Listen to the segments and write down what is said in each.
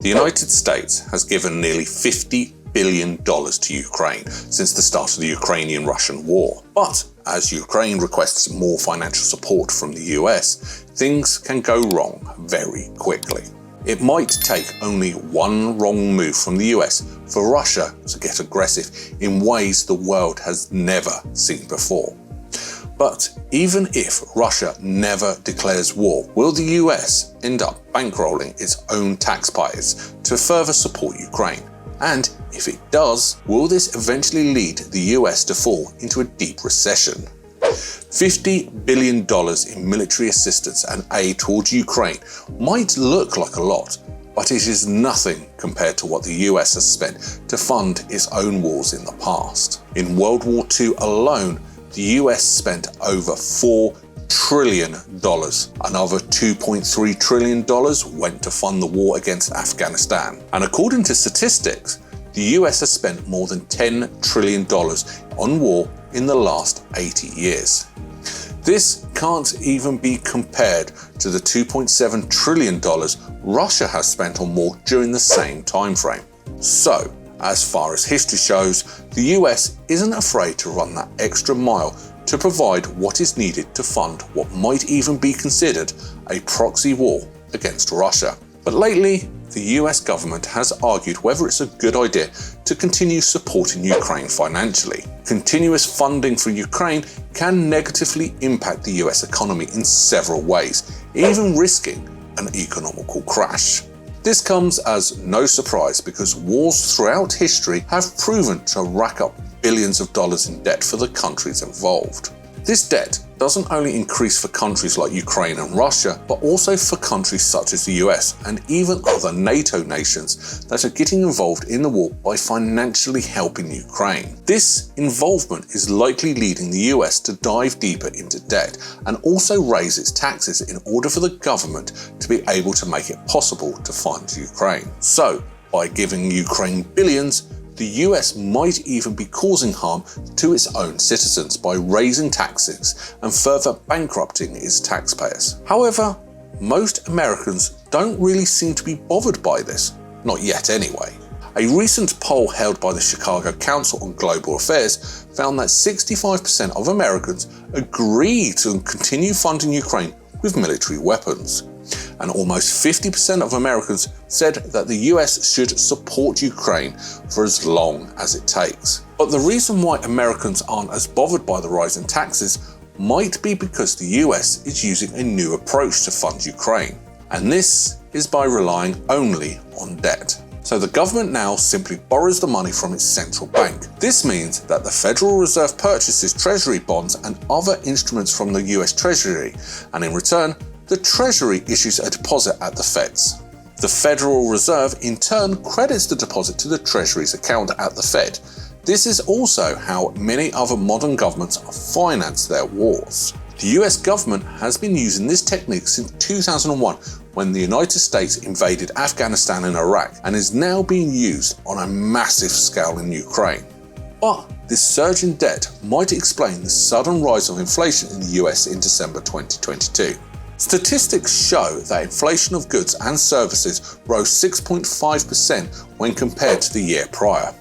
The United States has given nearly $50 billion to Ukraine since the start of the Ukrainian-Russian war. But as Ukraine requests more financial support from the US, things can go wrong very quickly. It might take only one wrong move from the US for Russia to get aggressive in ways the world has never seen before. But even if Russia never declares war, will the US end up bankrolling its own taxpayers to further support Ukraine? And if it does, will this eventually lead the US to fall into a deep recession? $50 billion in military assistance and aid towards Ukraine might look like a lot, but it is nothing compared to what the US has spent to fund its own wars in the past. In World War II alone, the US spent over $4 trillion. Another $2.3 trillion went to fund the war against Afghanistan. And according to statistics, the US has spent more than $10 trillion on war in the last 80 years. This can't even be compared to the $2.7 trillion Russia has spent on war during the same time frame. So, as far as history shows, the US isn't afraid to run that extra mile to provide what is needed to fund what might even be considered a proxy war against Russia. But lately, the US government has argued whether it's a good idea to continue supporting Ukraine financially. Continuous funding for Ukraine can negatively impact the US economy in several ways, even risking an economical crash. This comes as no surprise because wars throughout history have proven to rack up billions of dollars in debt for the countries involved. This debt doesn't only increase for countries like Ukraine and Russia, but also for countries such as the US and even other NATO nations that are getting involved in the war by financially helping Ukraine. This involvement is likely leading the US to dive deeper into debt and also raise its taxes in order for the government to be able to make it possible to fund Ukraine. So, by giving Ukraine billions, the US might even be causing harm to its own citizens by raising taxes and further bankrupting its taxpayers. However, most Americans don't really seem to be bothered by this, not yet anyway. A recent poll held by the Chicago Council on Global Affairs found that 65% of Americans agree to continue funding Ukraine with military weapons. And almost 50% of Americans said that the US should support Ukraine for as long as it takes. But the reason why Americans aren't as bothered by the rise in taxes might be because the US is using a new approach to fund Ukraine. And this is by relying only on debt. So the government now simply borrows the money from its central bank. This means that the Federal Reserve purchases Treasury bonds and other instruments from the US Treasury, and in return, the Treasury issues a deposit at the Feds. The Federal Reserve in turn credits the deposit to the Treasury's account at the Fed. This is also how many other modern governments finance their wars. The US government has been using this technique since 2001 when the United States invaded Afghanistan and Iraq, and is now being used on a massive scale in Ukraine. But this surge in debt might explain the sudden rise of inflation in the US in December 2022. Statistics show that inflation of goods and services rose 6.5% when compared to the year prior.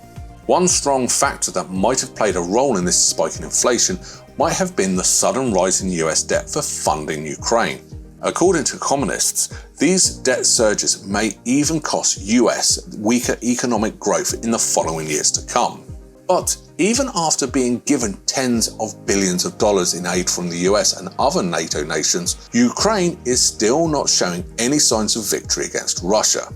One strong factor that might have played a role in this spike in inflation might have been the sudden rise in US debt for funding Ukraine. According to economists, these debt surges may even cost US weaker economic growth in the following years to come. But even after being given tens of billions of dollars in aid from the US and other NATO nations, Ukraine is still not showing any signs of victory against Russia.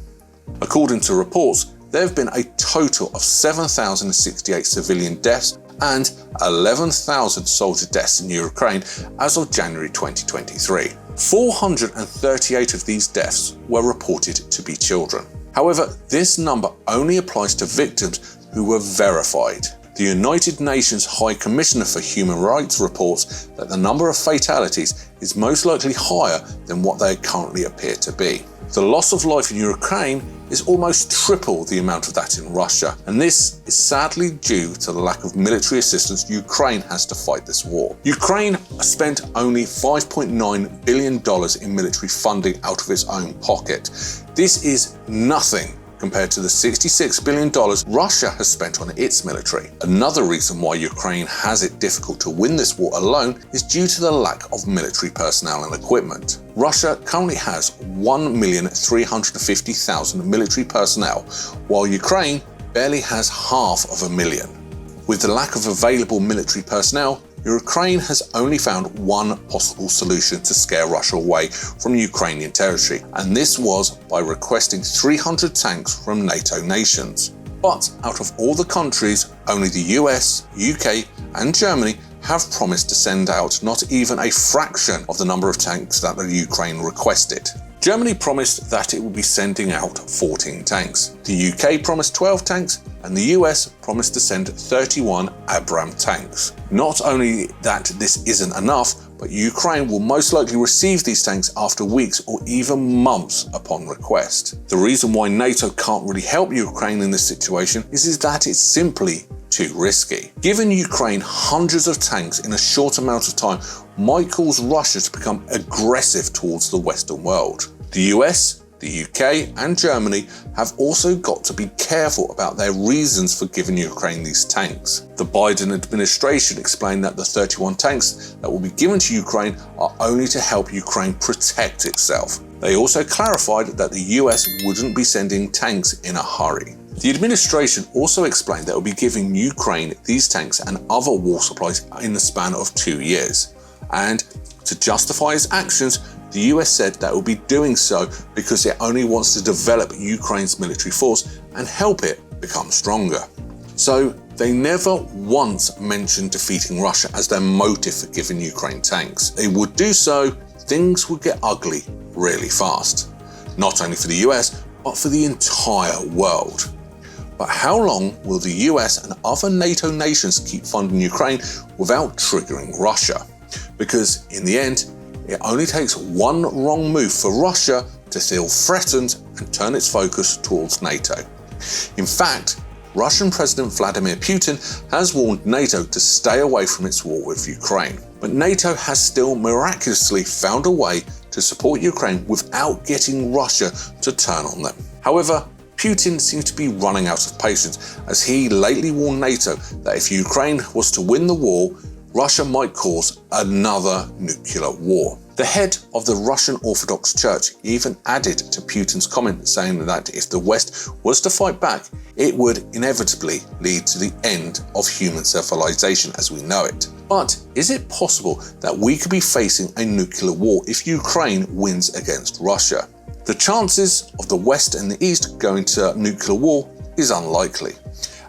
According to reports, there have been a total of 7,068 civilian deaths and 11,000 soldier deaths in Ukraine as of January 2023. 438 of these deaths were reported to be children. However, this number only applies to victims who were verified. The United Nations High Commissioner for Human Rights reports that the number of fatalities is most likely higher than what they currently appear to be. The loss of life in Ukraine is almost triple the amount of that in Russia, and this is sadly due to the lack of military assistance Ukraine has to fight this war. Ukraine spent only $5.9 billion in military funding out of its own pocket. This is nothing compared to the $66 billion Russia has spent on its military. Another reason why Ukraine has it difficult to win this war alone is due to the lack of military personnel and equipment. Russia currently has 1,350,000 military personnel, while Ukraine barely has 500,000. With the lack of available military personnel, Ukraine has only found one possible solution to scare Russia away from Ukrainian territory, and this was by requesting 300 tanks from NATO nations. But out of all the countries, only the US, UK, and Germany have promised to send out not even a fraction of the number of tanks that the Ukraine requested. Germany promised that it would be sending out 14 tanks. The UK promised 12 tanks, and the US promised to send 31 Abrams tanks. Not only that this isn't enough, but Ukraine will most likely receive these tanks after weeks or even months upon request. The reason why NATO can't really help Ukraine in this situation is that it's simply too risky. Giving Ukraine hundreds of tanks in a short amount of time might cause Russia to become aggressive towards the Western world. The US, the UK and Germany have also got to be careful about their reasons for giving Ukraine these tanks. The Biden administration explained that the 31 tanks that will be given to Ukraine are only to help Ukraine protect itself. They also clarified that the US wouldn't be sending tanks in a hurry. The administration also explained that it will be giving Ukraine these tanks and other war supplies in the span of 2 years. And to justify its actions, the US said that it will be doing so because it only wants to develop Ukraine's military force and help it become stronger. So they never once mentioned defeating Russia as their motive for giving Ukraine tanks. They would do so, things would get ugly really fast. Not only for the US, but for the entire world. But how long will the US and other NATO nations keep funding Ukraine without triggering Russia? Because in the end, it only takes one wrong move for Russia to feel threatened and turn its focus towards NATO. In fact, Russian President Vladimir Putin has warned NATO to stay away from its war with Ukraine. But NATO has still miraculously found a way to support Ukraine without getting Russia to turn on them. However, Putin seems to be running out of patience, as he lately warned NATO that if Ukraine was to win the war, Russia might cause another nuclear war. The head of the Russian Orthodox Church even added to Putin's comment, saying that if the West was to fight back, it would inevitably lead to the end of human civilization as we know it. But is it possible that we could be facing a nuclear war if Ukraine wins against Russia? The chances of the West and the East going to nuclear war is unlikely.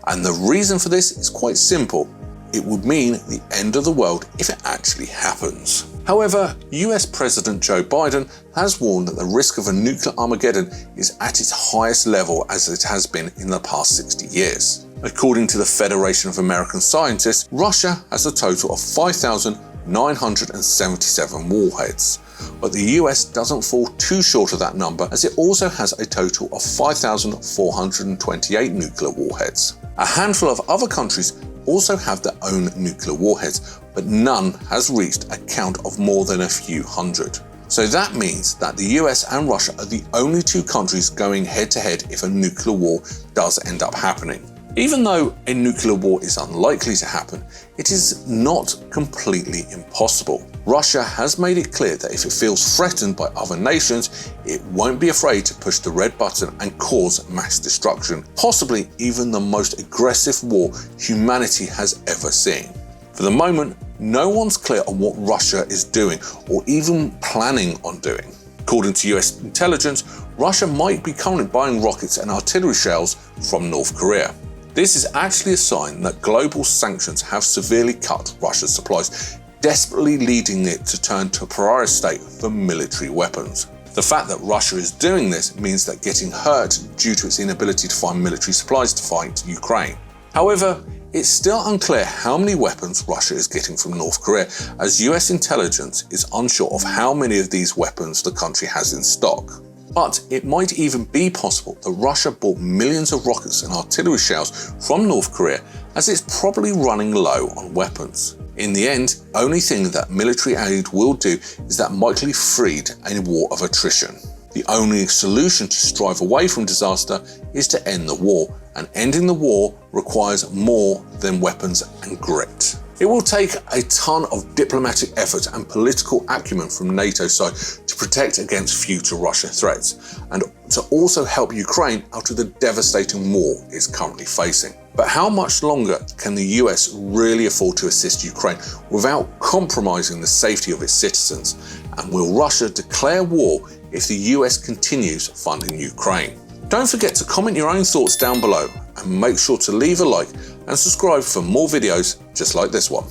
And the reason for this is quite simple. It would mean the end of the world if it actually happens. However, US President Joe Biden has warned that the risk of a nuclear Armageddon is at its highest level as it has been in the past 60 years. According to the Federation of American Scientists, Russia has a total of 5,977 warheads. But the US doesn't fall too short of that number, as it also has a total of 5,428 nuclear warheads. A handful of other countries also have their own nuclear warheads, but none has reached a count of more than a few hundred. So that means that the US and Russia are the only two countries going head to head if a nuclear war does end up happening. Even though a nuclear war is unlikely to happen, it is not completely impossible. Russia has made it clear that if it feels threatened by other nations, it won't be afraid to push the red button and cause mass destruction, possibly even the most aggressive war humanity has ever seen. For the moment, no one's clear on what Russia is doing or even planning on doing. According to US intelligence, Russia might be currently buying rockets and artillery shells from North Korea. This is actually a sign that global sanctions have severely cut Russia's supplies, desperately leading it to turn to a pariah state for military weapons. The fact that Russia is doing this means that getting hurt due to its inability to find military supplies to fight Ukraine. However, it's still unclear how many weapons Russia is getting from North Korea, as US intelligence is unsure of how many of these weapons the country has in stock. But it might even be possible that Russia bought millions of rockets and artillery shells from North Korea, as it's probably running low on weapons. In the end, the only thing that military aid will do is that might leave freed a war of attrition. The only solution to strive away from disaster is to end the war, and ending the war requires more than weapons and grit. It will take a ton of diplomatic effort and political acumen from NATO's side to protect against future Russian threats, and to also help Ukraine out of the devastating war it's currently facing. But how much longer can the US really afford to assist Ukraine without compromising the safety of its citizens? And will Russia declare war if the US continues funding Ukraine? Don't forget to comment your own thoughts down below, and make sure to leave a like and subscribe for more videos just like this one.